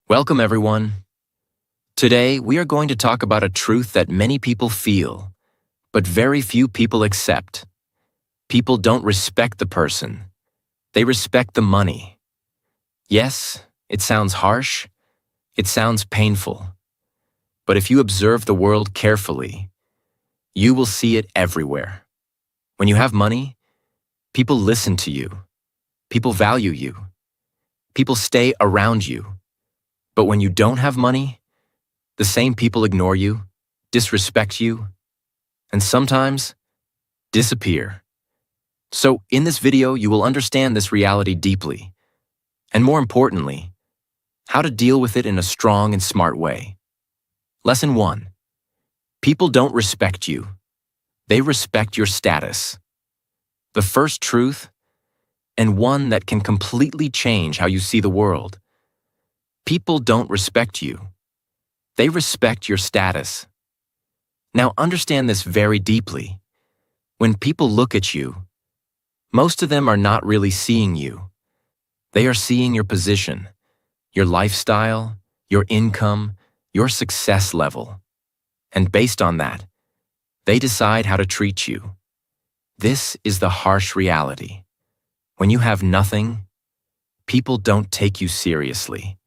Welcome, everyone. Today, we are going to talk about a truth that many people feel, but very few people accept. People don't respect the person. They respect the money. Yes, it sounds harsh. It sounds painful. But if you observe the world carefully, you will see it everywhere. When you have money, people listen to you. People value you. People stay around you. But when you don't have money, the same people ignore you, disrespect you, and sometimes disappear. So in this video, you will understand this reality deeply, and more importantly, how to deal with it in a strong and smart way. Lesson 1. People don't respect you. They respect your status. The first truth, and one that can completely change how you see the world. People don't respect you. They respect your status. Now understand this very deeply. When people look at you, most of them are not really seeing you. They are seeing your position, your lifestyle, your income, your success level. And based on that, they decide how to treat you. This is the harsh reality. When you have nothing, people don't take you seriously.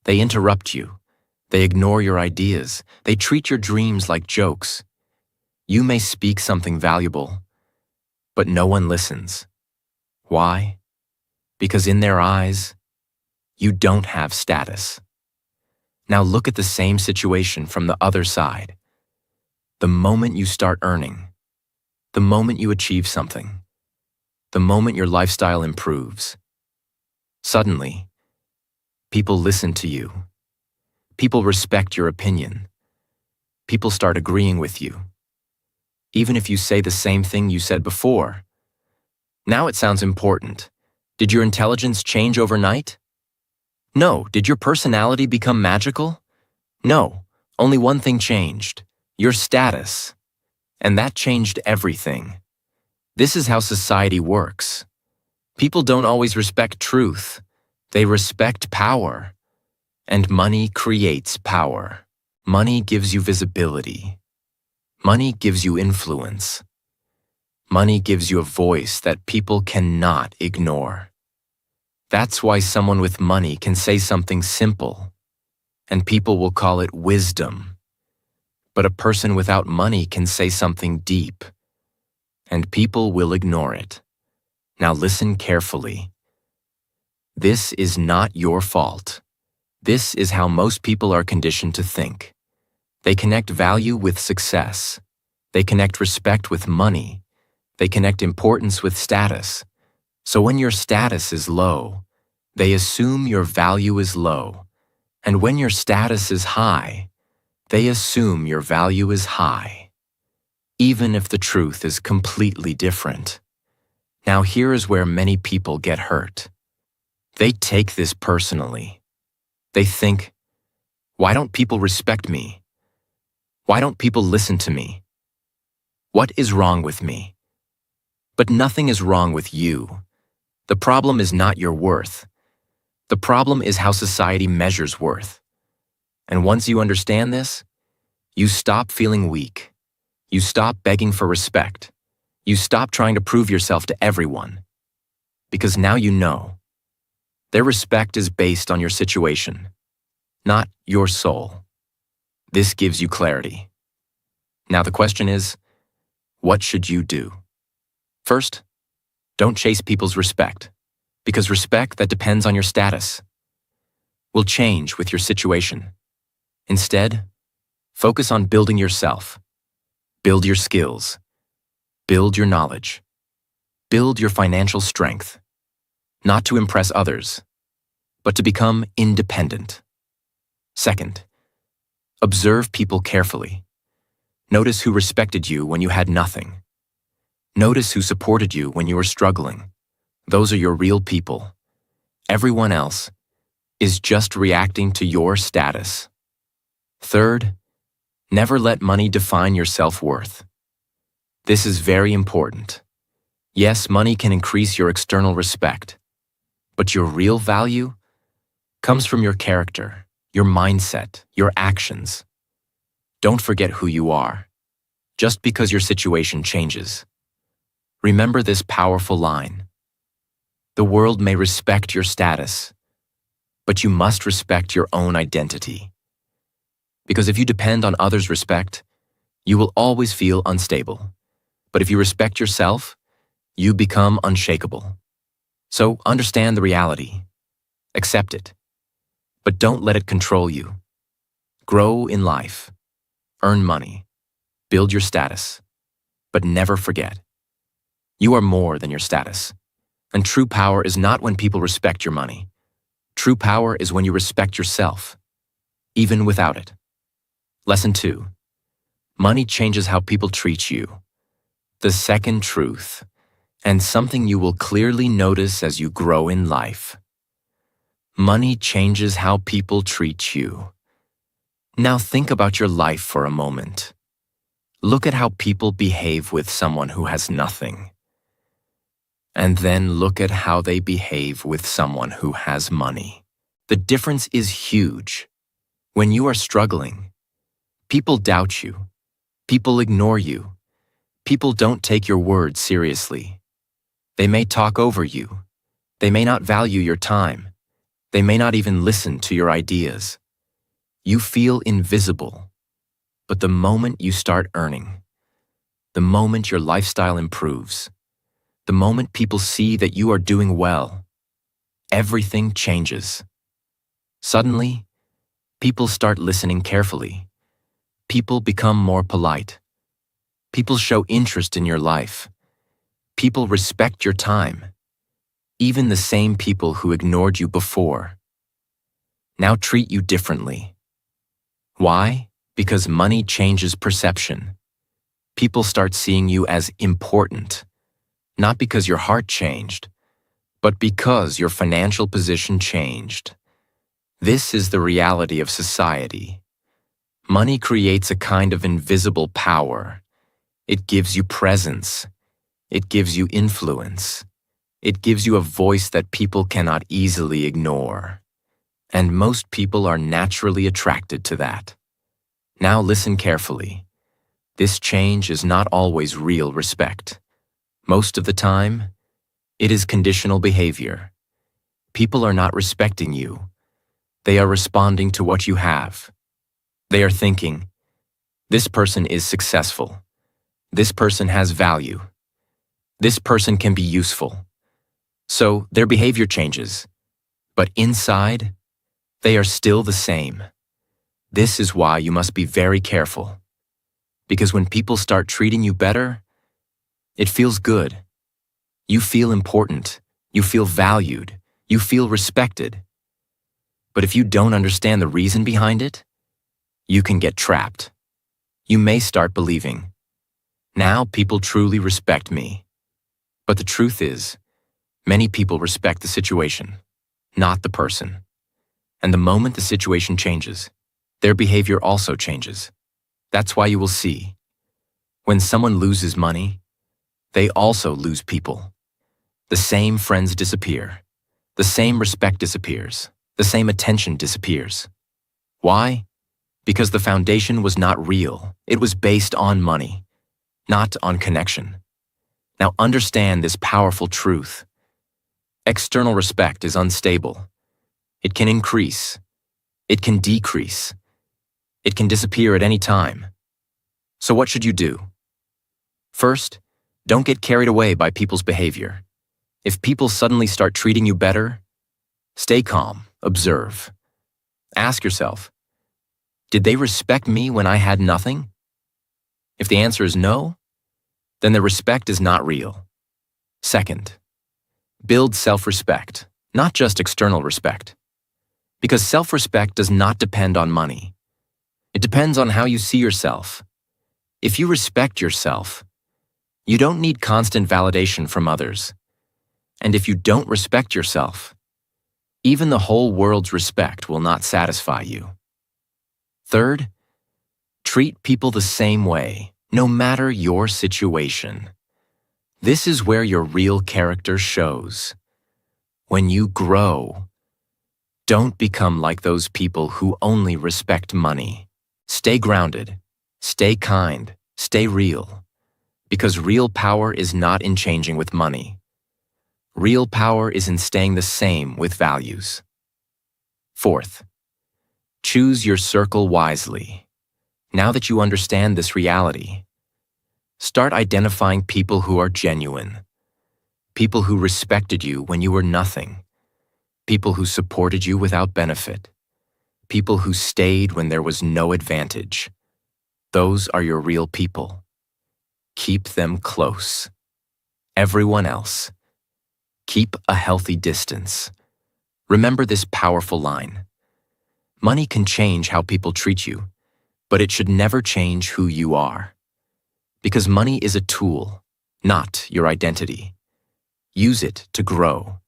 They interrupt you. They ignore your ideas. They treat your dreams like jokes. You may speak something valuable, but no one listens. Why? Because in their eyes, you don't have status. Now look at the same situation from the other side. The moment you start earning, the moment you achieve something, the moment your lifestyle improves, suddenly, people listen to you. People respect your opinion. People start agreeing with you. Even if you say the same thing you said before. Now it sounds important. Did your intelligence change overnight? No. Did your personality become magical? No. Only one thing changed. Your status. And that changed everything. This is how society works. People don't always respect truth. They respect power. And money creates power. Money gives you visibility. Money gives you influence. Money gives you a voice that people cannot ignore. That's why someone with money can say something simple, and people will call it wisdom. But a person without money can say something deep, and people will ignore it. Now listen carefully. This is not your fault. This is how most people are conditioned to think. They connect value with success. They connect respect with money. They connect importance with status. So when your status is low, they assume your value is low. And when your status is high, they assume your value is high. Even if the truth is completely different. Now here is where many people get hurt. They take this personally. They think, why don't people respect me? Why don't people listen to me? What is wrong with me? But nothing is wrong with you. The problem is not your worth. The problem is how society measures worth. And once you understand this, you stop feeling weak. You stop begging for respect. You stop trying to prove yourself to everyone. Because now you know. Their respect is based on your situation, not your soul. This gives you clarity. Now the question is, what should you do? First, don't chase people's respect, because respect that depends on your status will change with your situation. Instead, focus on building yourself. Build your skills. Build your knowledge. Build your financial strength. Not to impress others, but to become independent. Second, observe people carefully. Notice who respected you when you had nothing. Notice who supported you when you were struggling. Those are your real people. Everyone else is just reacting to your status. Third, never let money define your self-worth. This is very important. Yes, money can increase your external respect, but your real value comes from your character, your mindset, your actions. Don't forget who you are, just because your situation changes. Remember this powerful line. The world may respect your status, but you must respect your own identity. Because if you depend on others' respect, you will always feel unstable. But if you respect yourself, you become unshakable. So understand the reality. Accept it. But don't let it control you. Grow in life. Earn money. Build your status. But never forget, you are more than your status. And true power is not when people respect your money. True power is when you respect yourself, even without it. Lesson 2. Money changes how people treat you. The second truth, and something you will clearly notice as you grow in life. Money changes how people treat you. Now think about your life for a moment. Look at how people behave with someone who has nothing. And then look at how they behave with someone who has money. The difference is huge. When you are struggling, people doubt you. People ignore you. People don't take your words seriously. They may talk over you. They may not value your time. They may not even listen to your ideas. You feel invisible. But the moment you start earning, the moment your lifestyle improves, the moment people see that you are doing well, everything changes. Suddenly, people start listening carefully. People become more polite. People show interest in your life. People respect your time. Even the same people who ignored you before now treat you differently. Why? Because money changes perception. People start seeing you as important, not because your heart changed, but because your financial position changed. This is the reality of society. Money creates a kind of invisible power. It gives you presence. It gives you influence. It gives you a voice that people cannot easily ignore. And most people are naturally attracted to that. Now listen carefully. This change is not always real respect. Most of the time, it is conditional behavior. People are not respecting you. They are responding to what you have. They are thinking, this person is successful. This person has value. This person can be useful. So their behavior changes. But inside, they are still the same. This is why you must be very careful. Because when people start treating you better, it feels good. You feel important. You feel valued. You feel respected. But if you don't understand the reason behind it, you can get trapped. You may start believing, now people truly respect me. But the truth is, many people respect the situation, not the person. And the moment the situation changes, their behavior also changes. That's why you will see, when someone loses money, they also lose people. The same friends disappear. The same respect disappears. The same attention disappears. Why? Because the foundation was not real. It was based on money, not on connection. Now understand this powerful truth. External respect is unstable. It can increase. It can decrease. It can disappear at any time. So what should you do? First, don't get carried away by people's behavior. If people suddenly start treating you better, stay calm, observe. Ask yourself, did they respect me when I had nothing? If the answer is no, then the respect is not real. Second, build self-respect, not just external respect. Because self-respect does not depend on money. It depends on how you see yourself. If you respect yourself, you don't need constant validation from others. And if you don't respect yourself, even the whole world's respect will not satisfy you. Third, treat people the same way, no matter your situation. This is where your real character shows. When you grow, Don't become like those people who only respect money. Stay grounded, stay kind, stay real. Because real power is not in changing with money. Real power is in staying the same with values. Fourth, choose your circle wisely. Now that you understand this reality, start identifying people who are genuine. People who respected you when you were nothing. People who supported you without benefit. People who stayed when there was no advantage. Those are your real people. Keep them close. Everyone else, keep a healthy distance. Remember this powerful line. Money can change how people treat you, but it should never change who you are. Because money is a tool, not your identity. Use it to grow.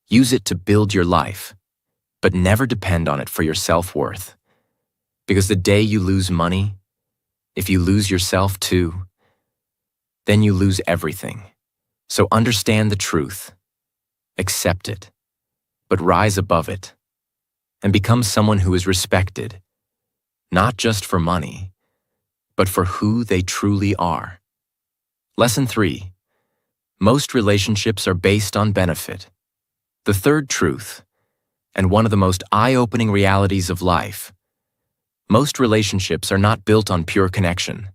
Use it to build your life, but never depend on it for your self-worth. Because the day you lose money, if you lose yourself too, then you lose everything. So understand the truth, accept it, but rise above it, and become someone who is respected, not just for money, but for who they truly are. Lesson 3. Most relationships are based on benefit. The third truth, and one of the most eye-opening realities of life. Most relationships are not built on pure connection.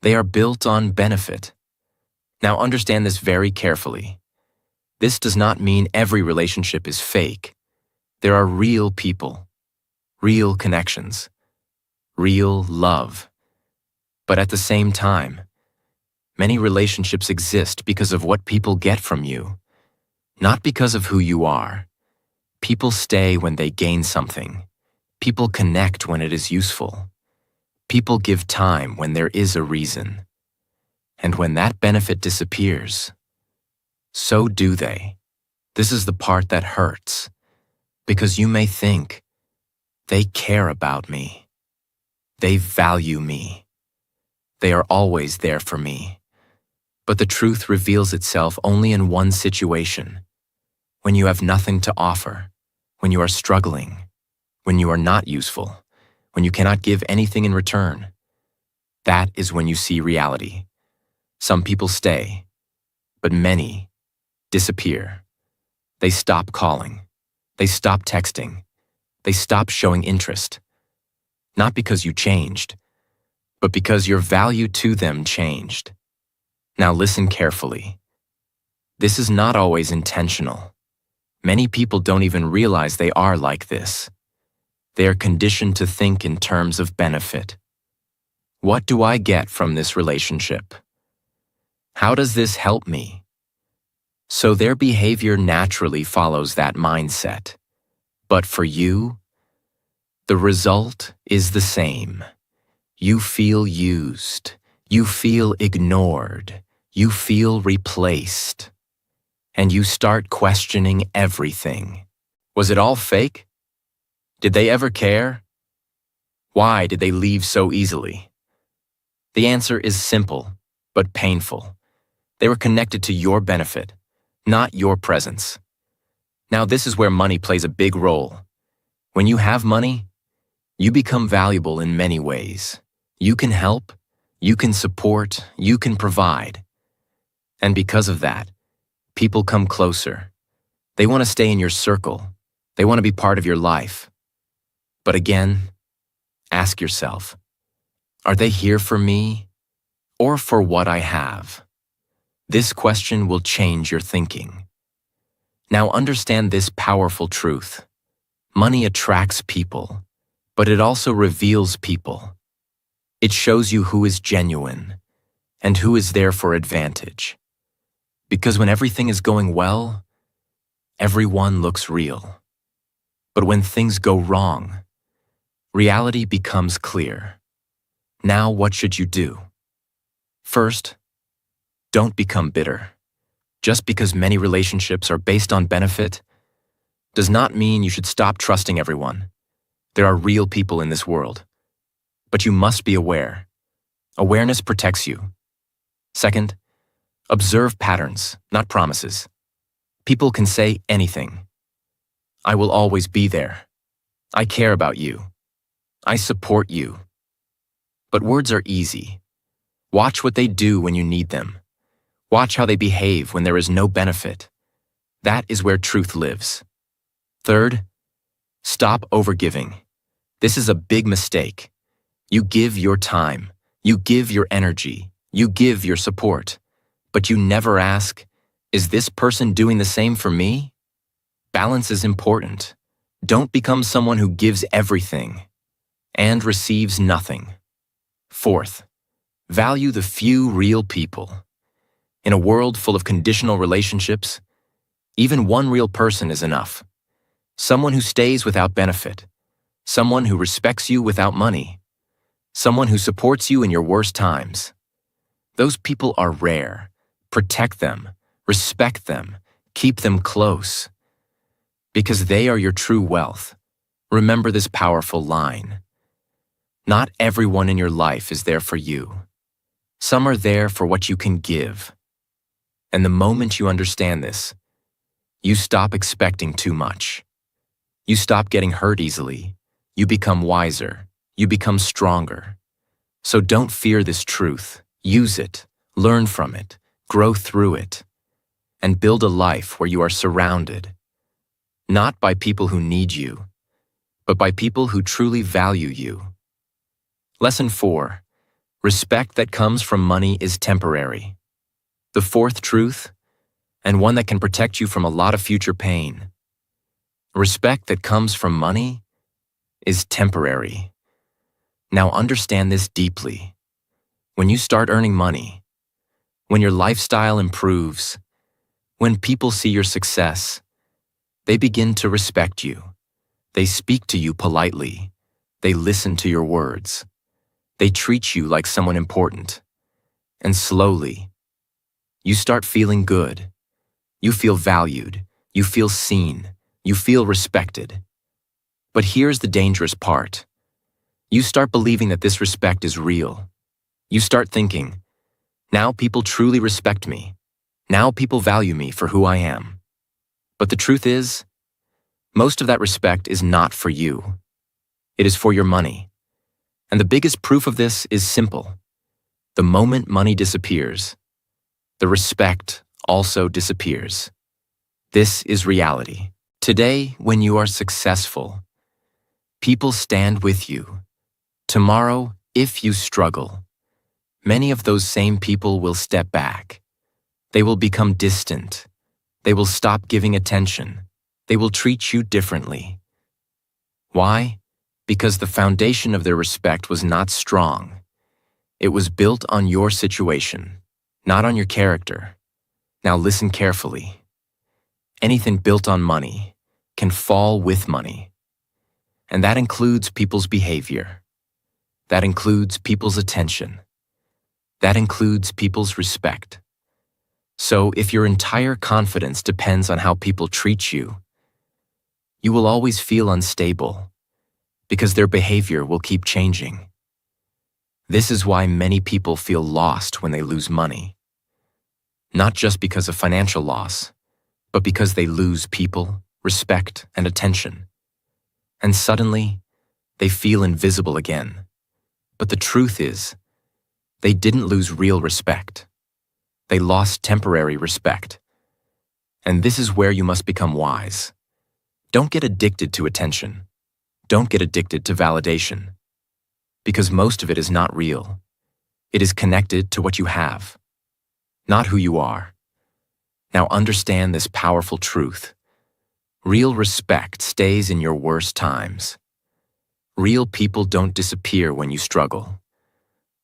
They are built on benefit. Now understand this very carefully. This does not mean every relationship is fake. There are real people, real connections, real love. But at the same time, many relationships exist because of what people get from you, not because of who you are. People stay when they gain something. People connect when it is useful. People give time when there is a reason. And when that benefit disappears, so do they. This is the part that hurts, because you may think, they care about me. They value me. They are always there for me. But the truth reveals itself only in one situation: when you have nothing to offer, when you are struggling, when you are not useful, when you cannot give anything in return. That is when you see reality. Some people stay, but many disappear. They stop calling. They stop texting. They stop showing interest. Not because you changed, but because your value to them changed. Now listen carefully. This is not always intentional. Many people don't even realize they are like this. They are conditioned to think in terms of benefit. What do I get from this relationship? How does this help me? So their behavior naturally follows that mindset. But for you, the result is the same. You feel used. You feel ignored. You feel replaced. And you start questioning everything. Was it all fake? Did they ever care? Why did they leave so easily? The answer is simple, but painful. They were connected to your benefit, not your presence. Now this is where money plays a big role. When you have money, you become valuable in many ways. You can help, you can support, you can provide. And because of that, people come closer. They want to stay in your circle. They want to be part of your life. But again, ask yourself, are they here for me or for what I have? This question will change your thinking. Now understand this powerful truth. Money attracts people, but it also reveals people. It shows you who is genuine and who is there for advantage. Because when everything is going well, everyone looks real. But when things go wrong, reality becomes clear. Now what should you do? First, don't become bitter. Just because many relationships are based on benefit does not mean you should stop trusting everyone. There are real people in this world. But you must be aware. Awareness protects you. Second, observe patterns, not promises. People can say anything. I will always be there. I care about you. I support you. But words are easy. Watch what they do when you need them. Watch how they behave when there is no benefit. That is where truth lives. Third, stop overgiving. This is a big mistake. You give your time, you give your energy, you give your support, but you never ask, is this person doing the same for me? Balance is important. Don't become someone who gives everything and receives nothing. Fourth, value the few real people. In a world full of conditional relationships, even one real person is enough. Someone who stays without benefit. Someone who respects you without money. Someone who supports you in your worst times. Those people are rare. Protect them, respect them, keep them close. Because they are your true wealth. Remember this powerful line. Not everyone in your life is there for you. Some are there for what you can give. And the moment you understand this, you stop expecting too much. You stop getting hurt easily. You become wiser. You become stronger. So don't fear this truth. Use it, learn from it, grow through it, and build a life where you are surrounded, not by people who need you, but by people who truly value you. Lesson 4. Respect that comes from money is temporary. The fourth truth, and one that can protect you from a lot of future pain. Respect that comes from money is temporary. Now understand this deeply. When you start earning money, when your lifestyle improves, when people see your success, they begin to respect you. They speak to you politely. They listen to your words. They treat you like someone important. And slowly, you start feeling good. You feel valued. You feel seen. You feel respected. But here's the dangerous part. You start believing that this respect is real. You start thinking, now people truly respect me. Now people value me for who I am. But the truth is, most of that respect is not for you. It is for your money. And the biggest proof of this is simple. The moment money disappears, the respect also disappears. This is reality. Today, when you are successful, people stand with you. Tomorrow, if you struggle, many of those same people will step back. They will become distant. They will stop giving attention. They will treat you differently. Why? Because the foundation of their respect was not strong. It was built on your situation, not on your character. Now listen carefully. Anything built on money can fall with money. And that includes people's behavior. That includes people's attention. That includes people's respect. So if your entire confidence depends on how people treat you, you will always feel unstable because their behavior will keep changing. This is why many people feel lost when they lose money. Not just because of financial loss, but because they lose people, respect, and attention. And suddenly, they feel invisible again. But the truth is, they didn't lose real respect. They lost temporary respect. And this is where you must become wise. Don't get addicted to attention. Don't get addicted to validation. Because most of it is not real. It is connected to what you have, not who you are. Now understand this powerful truth. Real respect stays in your worst times. Real people don't disappear when you struggle.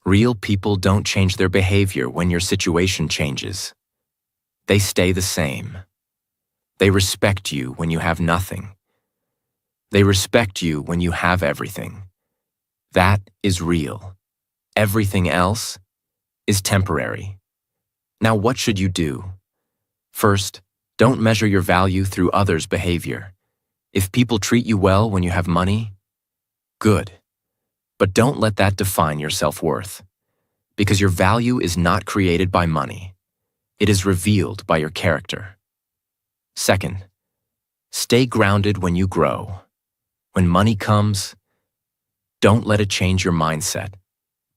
Real people don't change their behavior when your situation changes. They stay the same. They respect you when you have nothing. They respect you when you have everything. That is real. Everything else is temporary. Now what should you do? First, don't measure your value through others' behavior. If people treat you well when you have money, good. But don't let that define your self-worth. Because your value is not created by money. It is revealed by your character. Second, Stay grounded when you grow. When money comes, don't let it change your mindset.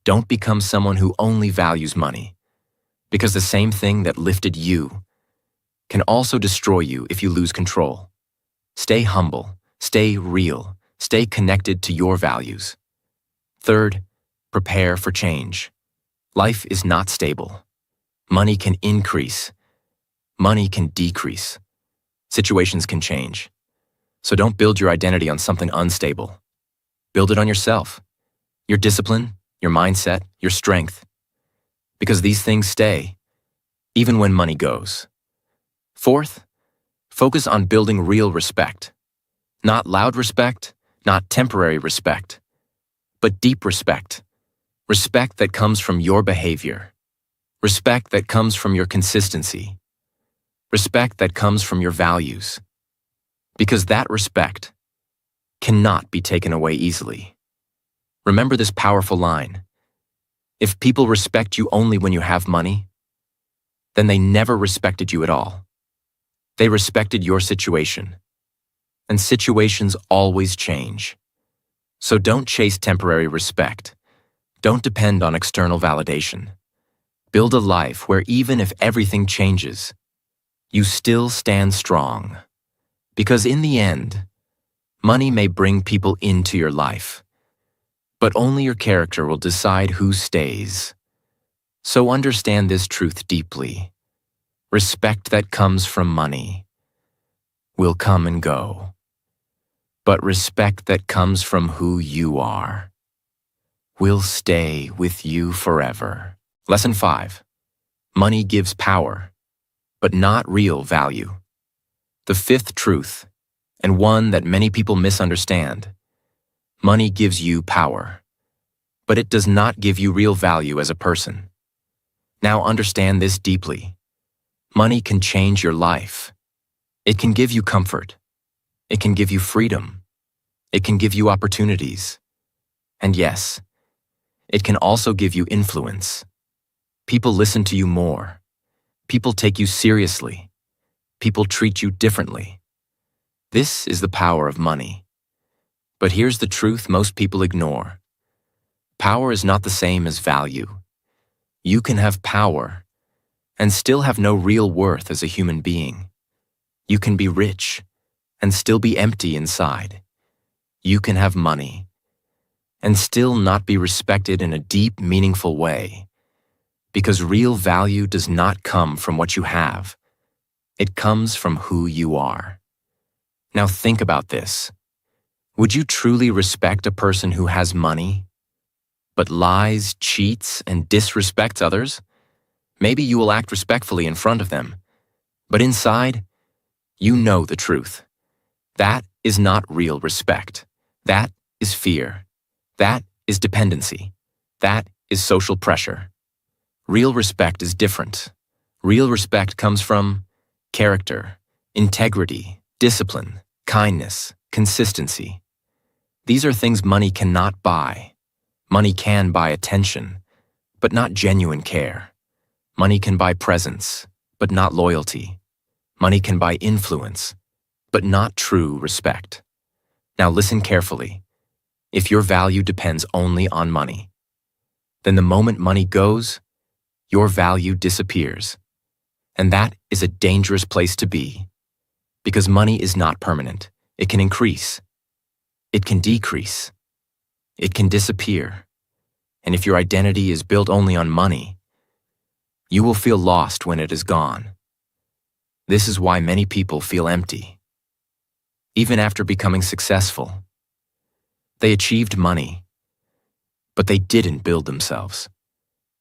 Don't become someone who only values money, because the same thing that lifted you can also destroy you if you lose control. Stay humble, stay real, stay connected to your values. Third, prepare for change. Life is not stable. Money can increase. Money can decrease. Situations can change. So don't build your identity on something unstable. Build it on yourself, your discipline, your mindset, your strength. Because these things stay, even when money goes. Fourth, focus on building real respect. Not loud respect, not temporary respect, but deep respect. Respect that comes from your behavior. Respect that comes from your consistency. Respect that comes from your values. Because that respect cannot be taken away easily. Remember this powerful line. If people respect you only when you have money, then they never respected you at all. They respected your situation. And situations always change. So don't chase temporary respect. Don't depend on external validation. Build a life where even if everything changes, you still stand strong. Because in the end, money may bring people into your life, but only your character will decide who stays. So understand this truth deeply. Respect that comes from money will come and go, but respect that comes from who you are will stay with you forever. Lesson 5. Money gives power, but not real value. The fifth truth, and one that many people misunderstand. Money gives you power, but it does not give you real value as a person. Now understand this deeply. Money can change your life. It can give you comfort. It can give you freedom. It can give you opportunities. And yes, it can also give you influence. People listen to you more. People take you seriously. People treat you differently. This is the power of money. But here's the truth most people ignore. Power is not the same as value. You can have power and still have no real worth as a human being. You can be rich and still be empty inside. You can have money and still not be respected in a deep, meaningful way. Because real value does not come from what you have. It comes from who you are. Now think about this. Would you truly respect a person who has money, but lies, cheats, and disrespects others? Maybe you will act respectfully in front of them, but inside, you know the truth. That is not real respect. That is fear. That is dependency. That is social pressure. Real respect is different. Real respect comes from character, integrity, discipline, kindness, consistency. These are things money cannot buy. Money can buy attention, but not genuine care. Money can buy presence, but not loyalty. Money can buy influence, but not true respect. Now listen carefully. If your value depends only on money, then the moment money goes, your value disappears. And that is a dangerous place to be. Because money is not permanent. It can increase. It can decrease. It can disappear. And if your identity is built only on money, you will feel lost when it is gone. This is why many people feel empty. Even after becoming successful, they achieved money, but they didn't build themselves.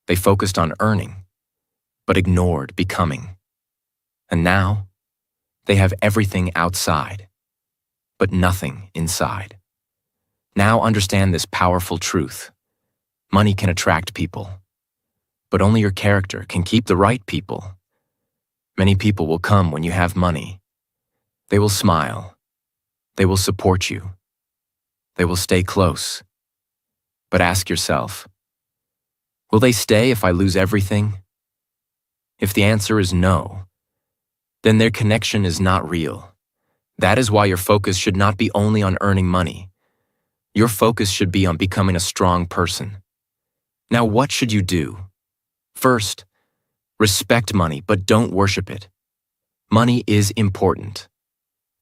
They focused on earning, but ignored becoming. And now, they have everything outside, but nothing inside. Now understand this powerful truth. Money can attract people, but only your character can keep the right people. Many people will come when you have money. They will smile. They will support you. They will stay close. But ask yourself, will they stay if I lose everything? If the answer is no, then their connection is not real. That is why your focus should not be only on earning money. Your focus should be on becoming a strong person. Now, what should you do? First, respect money, but don't worship it. Money is important.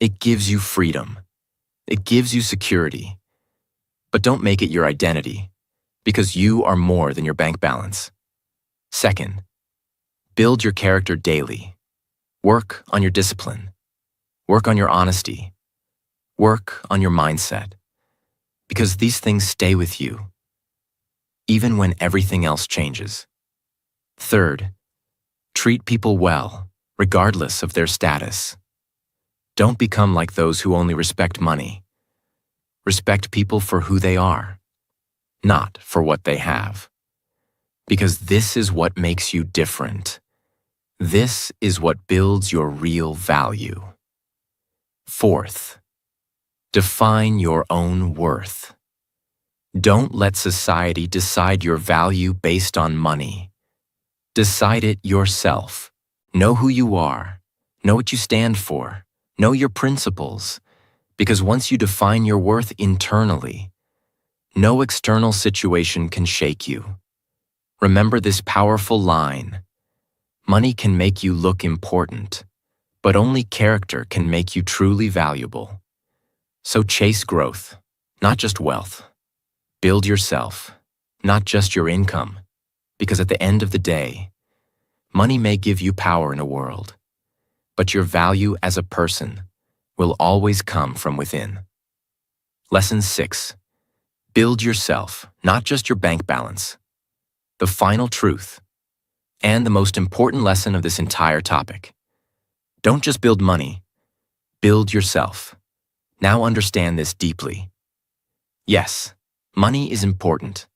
It gives you freedom. It gives you security. But don't make it your identity, because you are more than your bank balance. Second, build your character daily. Work on your discipline. Work on your honesty. Work on your mindset. Because these things stay with you, even when everything else changes. Third, treat people well, regardless of their status. Don't become like those who only respect money. Respect people for who they are, not for what they have. Because this is what makes you different. This is what builds your real value. Fourth, define your own worth. Don't let society decide your value based on money. Decide it yourself. Know who you are. Know what you stand for. Know your principles. Because once you define your worth internally, no external situation can shake you. Remember this powerful line: money can make you look important, but only character can make you truly valuable. So chase growth, not just wealth. Build yourself, not just your income. Because at the end of the day, money may give you power in a world, but your value as a person will always come from within. Lesson 6. Build yourself, not just your bank balance. The final truth, and the most important lesson of this entire topic. Don't just build money, build yourself. Now understand this deeply. Yes, money is important.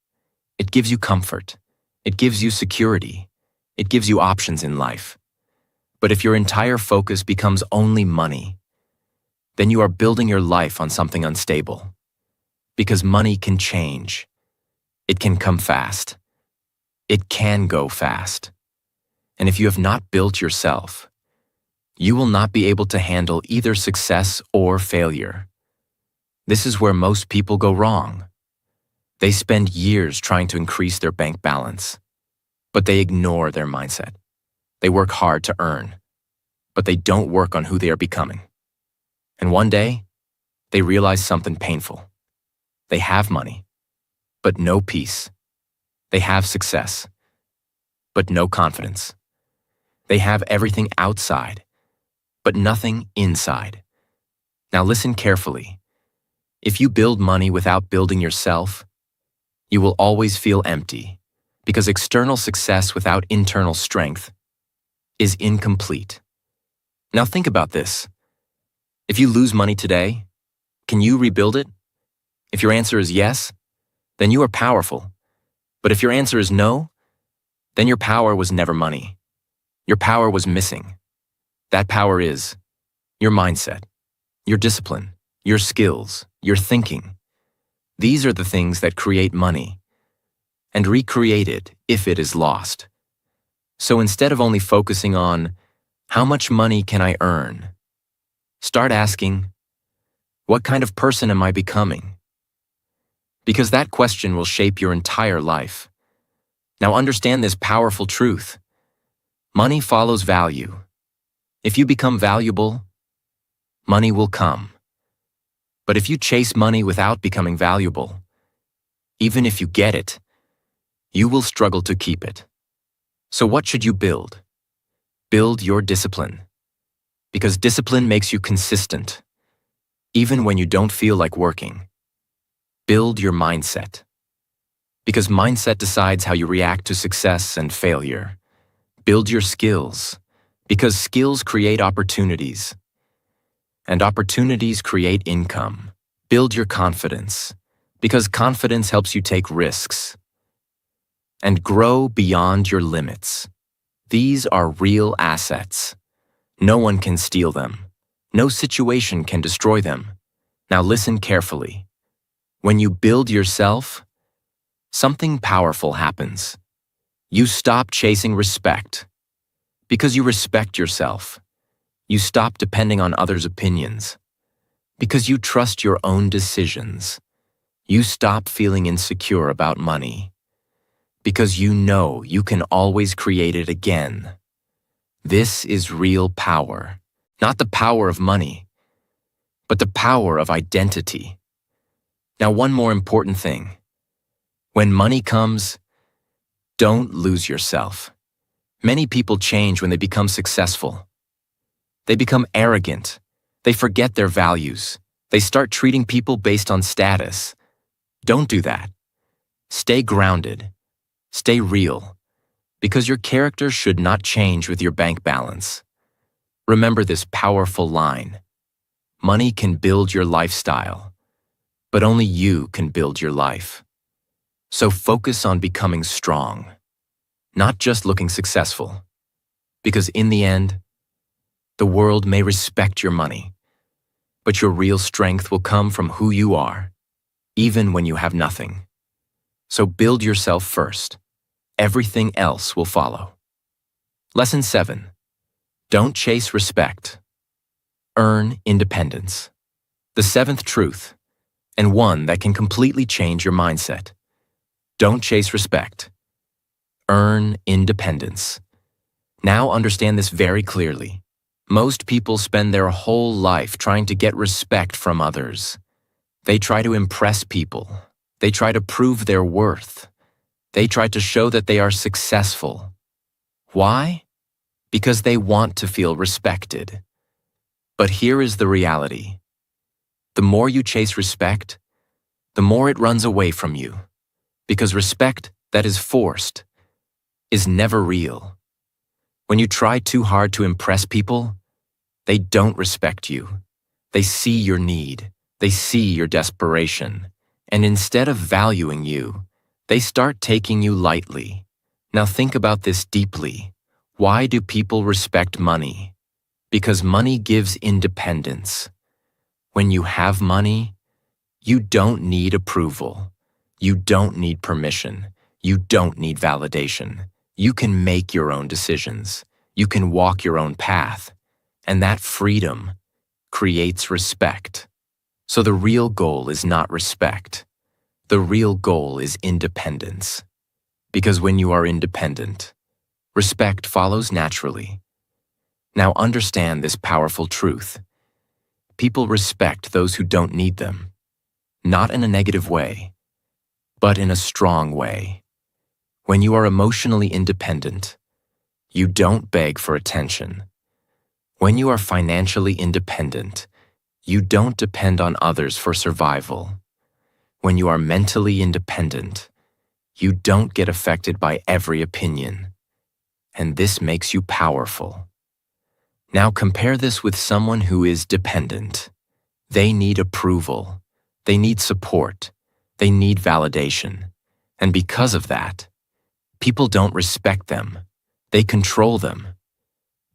It gives you comfort. It gives you security. It gives you options in life. But if your entire focus becomes only money, then you are building your life on something unstable. Because money can change. It can come fast. It can go fast. And if you have not built yourself, you will not be able to handle either success or failure. This is where most people go wrong. They spend years trying to increase their bank balance, but they ignore their mindset. They work hard to earn, but they don't work on who they are becoming. And one day, they realize something painful. They have money, but no peace. They have success, but no confidence. They have everything outside, but nothing inside. Now listen carefully. If you build money without building yourself, you will always feel empty, because external success without internal strength is incomplete. Now think about this. If you lose money today, can you rebuild it? If your answer is yes, then you are powerful. But if your answer is no, then your power was never money. Your power was missing. That power is your mindset, your discipline, your skills, your thinking. These are the things that create money and recreate it if it is lost. So instead of only focusing on how much money can I earn, start asking, what kind of person am I becoming? Because that question will shape your entire life. Now understand this powerful truth. Money follows value. If you become valuable, money will come. But if you chase money without becoming valuable, even if you get it, you will struggle to keep it. So what should you build? Build your discipline. Because discipline makes you consistent, even when you don't feel like working. Build your mindset. Because mindset decides how you react to success and failure. Build your skills. Because skills create opportunities. And opportunities create income. Build your confidence. Because confidence helps you take risks. And grow beyond your limits. These are real assets. No one can steal them. No situation can destroy them. Now listen carefully. When you build yourself, something powerful happens. You stop chasing respect. Because you respect yourself. You stop depending on others' opinions. Because you trust your own decisions. You stop feeling insecure about money. Because you know you can always create it again. This is real power. Not the power of money, but the power of identity. Now, one more important thing. When money comes, don't lose yourself. Many people change when they become successful. They become arrogant. They forget their values. They start treating people based on status. Don't do that. Stay grounded. Stay real. Because your character should not change with your bank balance. Remember this powerful line. Money can build your lifestyle, but only you can build your life. So focus on becoming strong, not just looking successful. Because in the end, the world may respect your money, but your real strength will come from who you are, even when you have nothing. So build yourself first. Everything else will follow. Lesson 7. Don't chase respect. Earn independence. The seventh truth, and one that can completely change your mindset. Don't chase respect. Earn independence. Now understand this very clearly. Most people spend their whole life trying to get respect from others. They try to impress people. They try to prove their worth. They try to show that they are successful. Why? Because they want to feel respected. But here is the reality. The more you chase respect, the more it runs away from you. Because respect that is forced is never real. When you try too hard to impress people, they don't respect you. They see your need. They see your desperation. And instead of valuing you, they start taking you lightly. Now think about this deeply. Why do people respect money? Because money gives independence. When you have money, you don't need approval. You don't need permission. You don't need validation. You can make your own decisions. You can walk your own path. And that freedom creates respect. So the real goal is not respect. The real goal is independence. Because when you are independent, respect follows naturally. Now understand this powerful truth. People respect those who don't need them, not in a negative way, but in a strong way. When you are emotionally independent, you don't beg for attention. When you are financially independent, you don't depend on others for survival. When you are mentally independent, you don't get affected by every opinion. And this makes you powerful. Now compare this with someone who is dependent. They need approval. They need support. They need validation. And because of that, people don't respect them. They control them.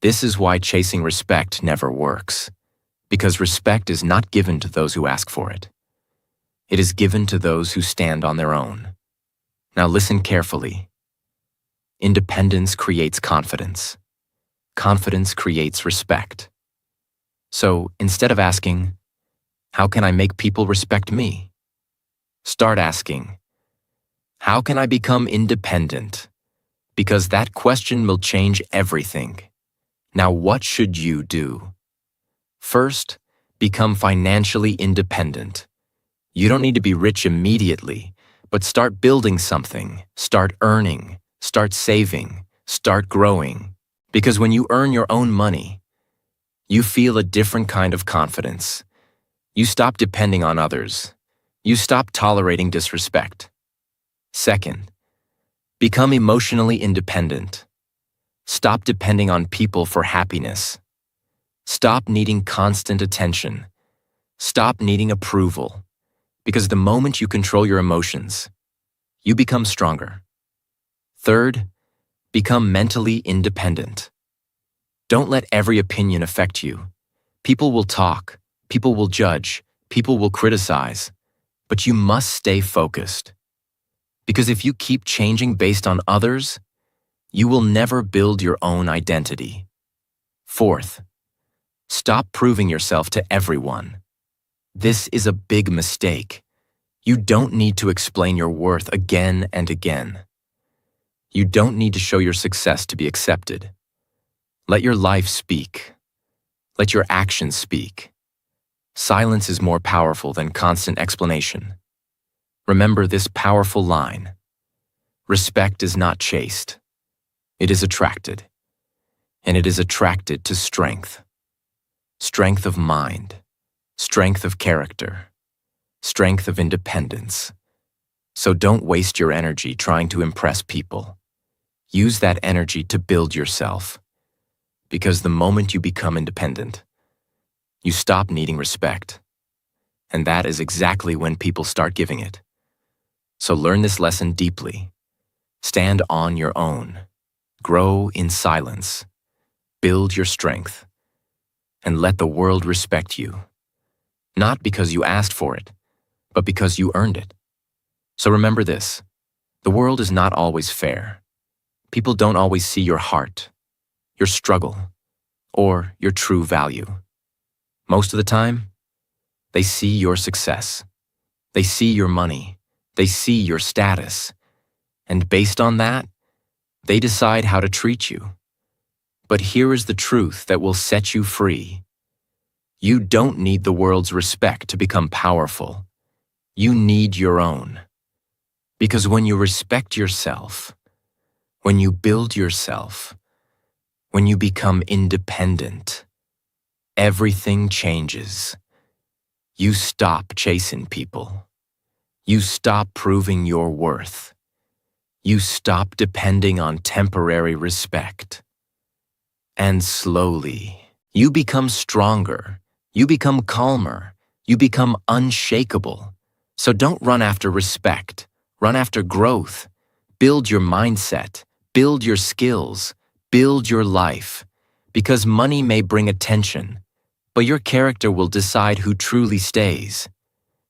This is why chasing respect never works. Because respect is not given to those who ask for it. It is given to those who stand on their own. Now listen carefully. Independence creates confidence. Confidence creates respect. So instead of asking, how can I make people respect me? Start asking, how can I become independent? Because that question will change everything. Now what should you do? First, become financially independent. You don't need to be rich immediately, but start building something, start earning, start saving, start growing. Because when you earn your own money, you feel a different kind of confidence. You stop depending on others. You stop tolerating disrespect. Second, become emotionally independent. Stop depending on people for happiness. Stop needing constant attention. Stop needing approval. Because the moment you control your emotions, you become stronger. Third, become mentally independent. Don't let every opinion affect you. People will talk, people will judge, people will criticize, but you must stay focused. Because if you keep changing based on others, you will never build your own identity. Fourth, stop proving yourself to everyone. This is a big mistake. You don't need to explain your worth again and again. You don't need to show your success to be accepted. Let your life speak. Let your actions speak. Silence is more powerful than constant explanation. Remember this powerful line. Respect is not chased. It is attracted. And it is attracted to strength. Strength of mind. Strength of character. Strength of independence. So don't waste your energy trying to impress people. Use that energy to build yourself. Because the moment you become independent, you stop needing respect. And that is exactly when people start giving it. So learn this lesson deeply. Stand on your own. Grow in silence. Build your strength. And let the world respect you. Not because you asked for it, but because you earned it. So remember this. The world is not always fair. People don't always see your heart, your struggle, or your true value. Most of the time, they see your success. They see your money. They see your status. And based on that, they decide how to treat you. But here is the truth that will set you free. You don't need the world's respect to become powerful. You need your own. Because when you respect yourself, when you build yourself, when you become independent, everything changes. You stop chasing people. You stop proving your worth. You stop depending on temporary respect. And slowly, you become stronger. You become calmer. You become unshakable. So don't run after respect. Run after growth. Build your mindset. Build your skills. Build your life. Because money may bring attention, but your character will decide who truly stays.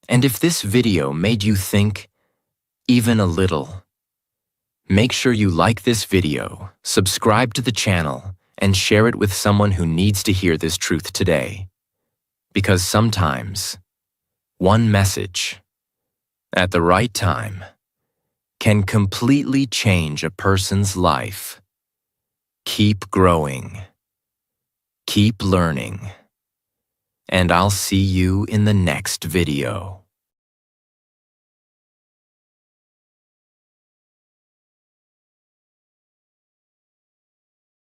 And if this video made you think, even a little, make sure you like this video, subscribe to the channel, and share it with someone who needs to hear this truth today. Because sometimes, one message, at the right time, can completely change a person's life. Keep growing. Keep learning. And I'll see you in the next video.